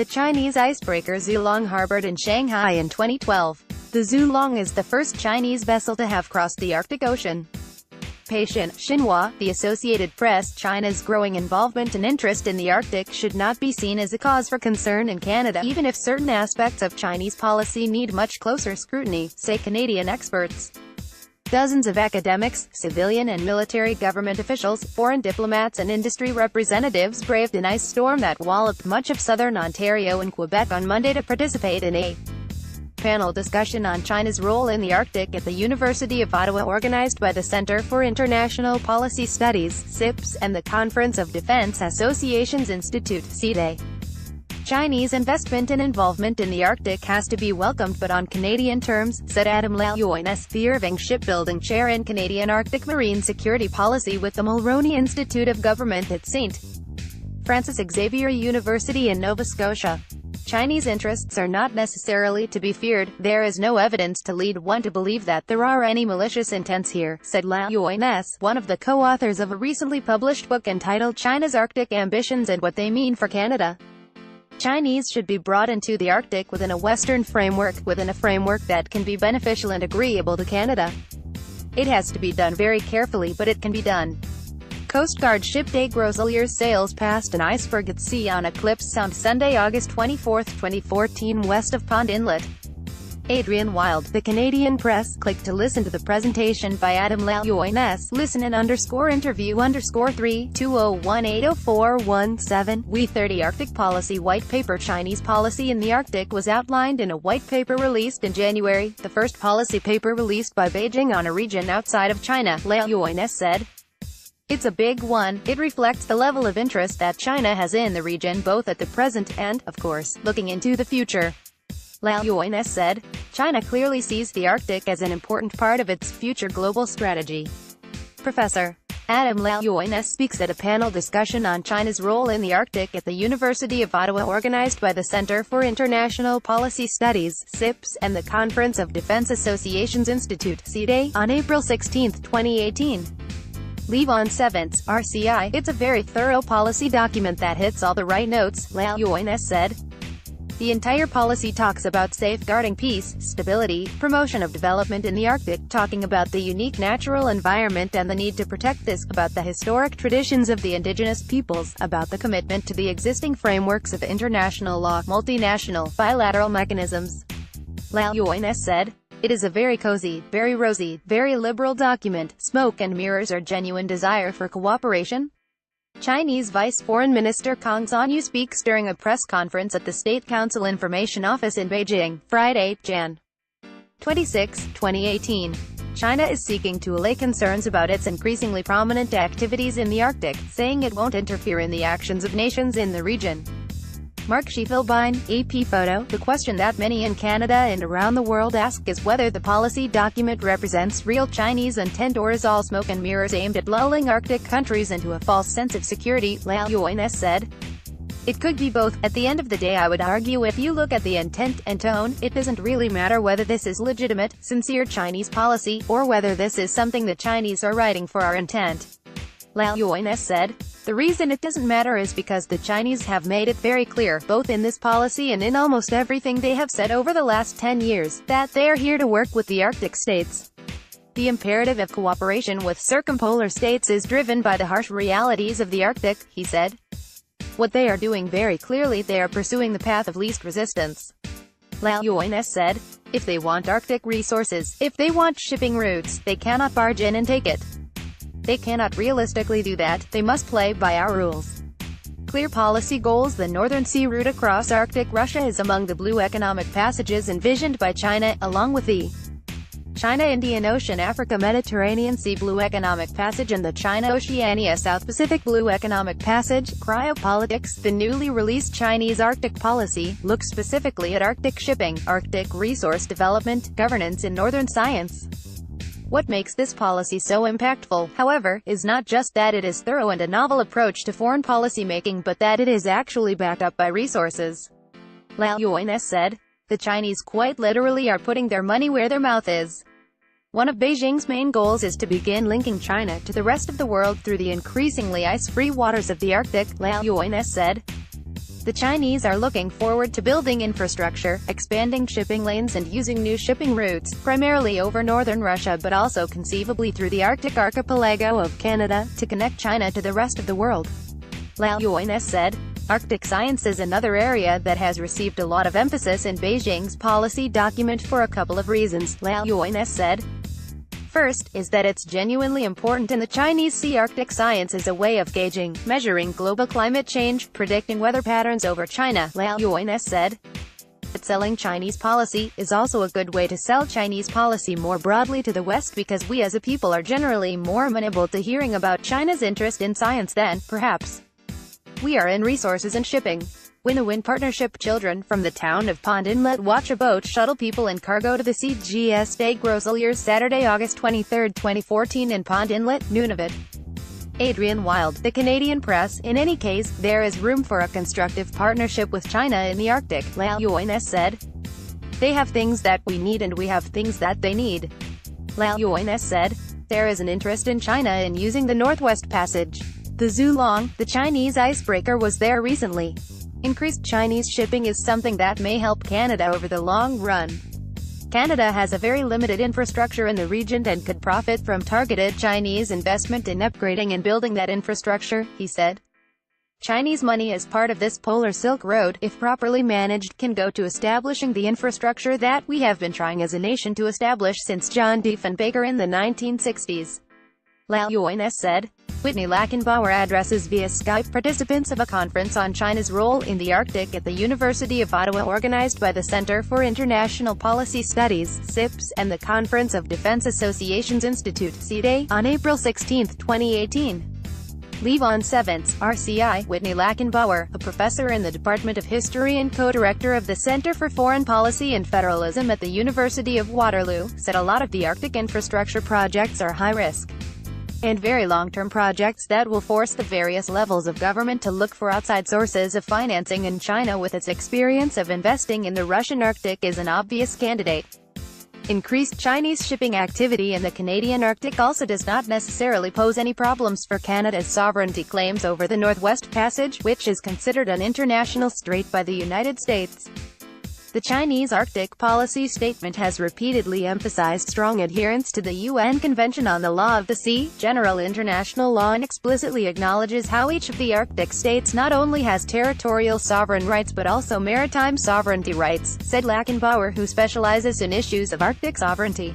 The Chinese icebreaker Xuelong harbored in Shanghai in 2012. The Xuelong is the first Chinese vessel to have crossed the Arctic Ocean. Pei Xin, Xinhua, the Associated Press. China's growing involvement and interest in the Arctic should not be seen as a cause for concern in Canada, even if certain aspects of Chinese policy need much closer scrutiny, say Canadian experts. Dozens of academics, civilian and military government officials, foreign diplomats and industry representatives braved an ice storm that walloped much of southern Ontario and Quebec on Monday to participate in a panel discussion on China's role in the Arctic at the University of Ottawa, organized by the Centre for International Policy Studies, CIPS, and the Conference of Defense Associations Institute, CIDE. Chinese investment and involvement in the Arctic has to be welcomed but on Canadian terms, said Adam Layoines, the Irving Shipbuilding Chair in Canadian Arctic Marine Security Policy with the Mulroney Institute of Government at St. Francis Xavier University in Nova Scotia. Chinese interests are not necessarily to be feared. There is no evidence to lead one to believe that there are any malicious intents here, said Layoines, one of the co-authors of a recently published book entitled China's Arctic Ambitions and What They Mean for Canada. Chinese should be brought into the Arctic within a Western framework, within a framework that can be beneficial and agreeable to Canada. It has to be done very carefully, but it can be done. Coast Guard ship Des Groseilliers sails past an iceberg at sea on Eclipse Sound Sunday, August 24, 2014, west of Pond Inlet. Adrian Wild, The Canadian Press. Click to listen to the presentation by Adam Layoines. Listen in _interview _3-20180417. We 30 Arctic Policy White Paper. Chinese policy in the Arctic was outlined in a white paper released in January, the first policy paper released by Beijing on a region outside of China, Layoines said. It's a big one. It reflects the level of interest that China has in the region, both at the present and, of course, looking into the future. Layoines said, China clearly sees the Arctic as an important part of its future global strategy. Professor Adam Layoines speaks at a panel discussion on China's role in the Arctic at the University of Ottawa, organized by the Centre for International Policy Studies, CIPS, and the Conference of Defense Associations Institute, CIDE, on April 16, 2018. Leave on 7th, RCI. It's a very thorough policy document that hits all the right notes, Layoines said. The entire policy talks about safeguarding peace, stability, promotion of development in the Arctic, talking about the unique natural environment and the need to protect this, about the historic traditions of the indigenous peoples, about the commitment to the existing frameworks of international law, multinational, bilateral mechanisms. Layoines said, it is a very cozy, very rosy, very liberal document. Smoke and mirrors our genuine desire for cooperation. Chinese Vice Foreign Minister Kang Zhanyu speaks during a press conference at the State Council Information Office in Beijing, Friday, Jan. 26, 2018. China is seeking to allay concerns about its increasingly prominent activities in the Arctic, saying it won't interfere in the actions of nations in the region. Mark Schiefelbein, AP Photo. The question that many in Canada and around the world ask is whether the policy document represents real Chinese intent or is all smoke and mirrors aimed at lulling Arctic countries into a false sense of security, Layoines said. It could be both. At the end of the day, I would argue if you look at the intent and tone, it doesn't really matter whether this is legitimate, sincere Chinese policy, or whether this is something the Chinese are writing for our intent. Layoines said. The reason it doesn't matter is because the Chinese have made it very clear, both in this policy and in almost everything they have said over the last 10 years, that they are here to work with the Arctic states. The imperative of cooperation with circumpolar states is driven by the harsh realities of the Arctic, he said. What they are doing very clearly, they are pursuing the path of least resistance. Layoines said, if they want Arctic resources, if they want shipping routes, they cannot barge in and take it. They cannot realistically do that. They must play by our rules. Clear policy goals. The Northern Sea route across Arctic Russia is among the blue economic passages envisioned by China, along with the China-Indian Ocean Africa Mediterranean Sea Blue Economic Passage and the China-Oceania South Pacific Blue Economic Passage. Cryopolitics. The newly released Chinese Arctic policy looks specifically at Arctic shipping, Arctic resource development, governance and northern science. What makes this policy so impactful, however, is not just that it is thorough and a novel approach to foreign policy making, but that it is actually backed up by resources. Layoines said, the Chinese quite literally are putting their money where their mouth is. One of Beijing's main goals is to begin linking China to the rest of the world through the increasingly ice-free waters of the Arctic, Layoines said. The Chinese are looking forward to building infrastructure, expanding shipping lanes and using new shipping routes, primarily over northern Russia but also conceivably through the Arctic archipelago of Canada, to connect China to the rest of the world. Lao Yuan said. Arctic science is another area that has received a lot of emphasis in Beijing's policy document for a couple of reasons, Lao Yuan said. First, is that it's genuinely important and the Chinese see Arctic science as a way of gauging, measuring global climate change, predicting weather patterns over China, Lao Yuan said. But selling Chinese policy is also a good way to sell Chinese policy more broadly to the West because we as a people are generally more amenable to hearing about China's interest in science than, perhaps, we are in resources and shipping. Win-a-win partnership. Children from the town of Pond Inlet watch a boat shuttle people and cargo to the CGS Day Groselliers Saturday, August 23, 2014 in Pond Inlet, Nunavut. Adrian Wild, The Canadian Press. In any case, there is room for a constructive partnership with China in the Arctic, Lao Yuan said. They have things that we need and we have things that they need. Lao Yuan said. There is an interest in China in using the Northwest Passage. The Xuelong, the Chinese icebreaker, was there recently. Increased Chinese shipping is something that may help Canada over the long run. Canada has a very limited infrastructure in the region and could profit from targeted Chinese investment in upgrading and building that infrastructure, he said. Chinese money as part of this Polar Silk Road, if properly managed, can go to establishing the infrastructure that we have been trying as a nation to establish since John Diefenbaker in the 1960s. Lao Yuan said. Whitney Lackenbauer addresses via Skype participants of a conference on China's role in the Arctic at the University of Ottawa organized by the Centre for International Policy Studies, CIPS, and the Conference of Defense Associations Institute, CDA, on April 16, 2018. Levon Sevens, RCI. Whitney Lackenbauer, a professor in the Department of History and co-director of the Centre for Foreign Policy and Federalism at the University of Waterloo, said a lot of the Arctic infrastructure projects are high-risk and very long-term projects that will force the various levels of government to look for outside sources of financing, and China with its experience of investing in the Russian Arctic is an obvious candidate. Increased Chinese shipping activity in the Canadian Arctic also does not necessarily pose any problems for Canada's sovereignty claims over the Northwest Passage, which is considered an international strait by the United States. The Chinese Arctic policy statement has repeatedly emphasized strong adherence to the UN Convention on the Law of the Sea, general international law, and explicitly acknowledges how each of the Arctic states not only has territorial sovereign rights but also maritime sovereignty rights, said Lackenbauer, who specializes in issues of Arctic sovereignty.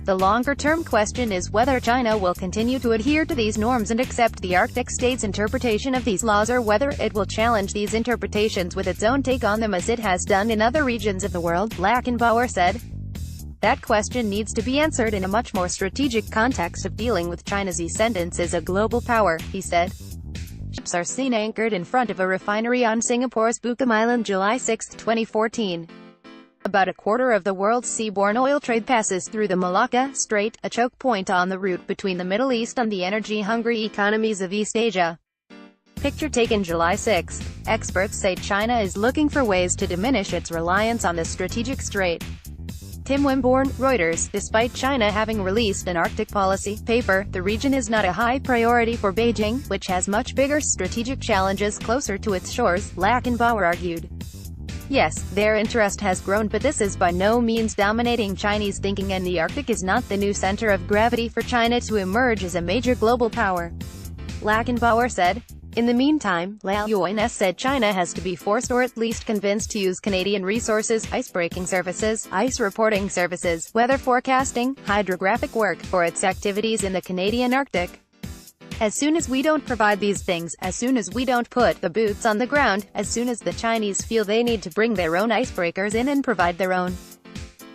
The longer-term question is whether China will continue to adhere to these norms and accept the Arctic states' interpretation of these laws, or whether it will challenge these interpretations with its own take on them as it has done in other regions of the world, Lackenbauer said. That question needs to be answered in a much more strategic context of dealing with China's ascendance as a global power, he said. Ships are seen anchored in front of a refinery on Singapore's Bukom Island July 6, 2014. About a quarter of the world's seaborne oil trade passes through the Malacca Strait, a choke point on the route between the Middle East and the energy-hungry economies of East Asia. Picture taken July 6. Experts say China is looking for ways to diminish its reliance on the strategic strait. Tim Wimborne, Reuters. Despite China having released an Arctic policy paper, the region is not a high priority for Beijing, which has much bigger strategic challenges closer to its shores, Lackenbauer argued. Yes, their interest has grown, but this is by no means dominating Chinese thinking, and the Arctic is not the new center of gravity for China to emerge as a major global power, Lackenbauer said. In the meantime, Lao Yuan said China has to be forced or at least convinced to use Canadian resources, ice-breaking services, ice reporting services, weather forecasting, hydrographic work, for its activities in the Canadian Arctic. As soon as we don't provide these things, as soon as we don't put the boots on the ground, as soon as the Chinese feel they need to bring their own icebreakers in and provide their own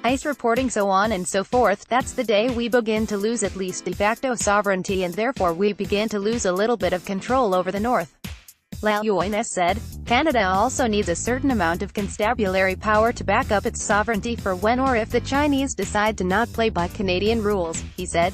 ice reporting, so on and so forth, that's the day we begin to lose at least de facto sovereignty, and therefore we begin to lose a little bit of control over the North. Lao Yuan said. Canada also needs a certain amount of constabulary power to back up its sovereignty for when or if the Chinese decide to not play by Canadian rules, he said.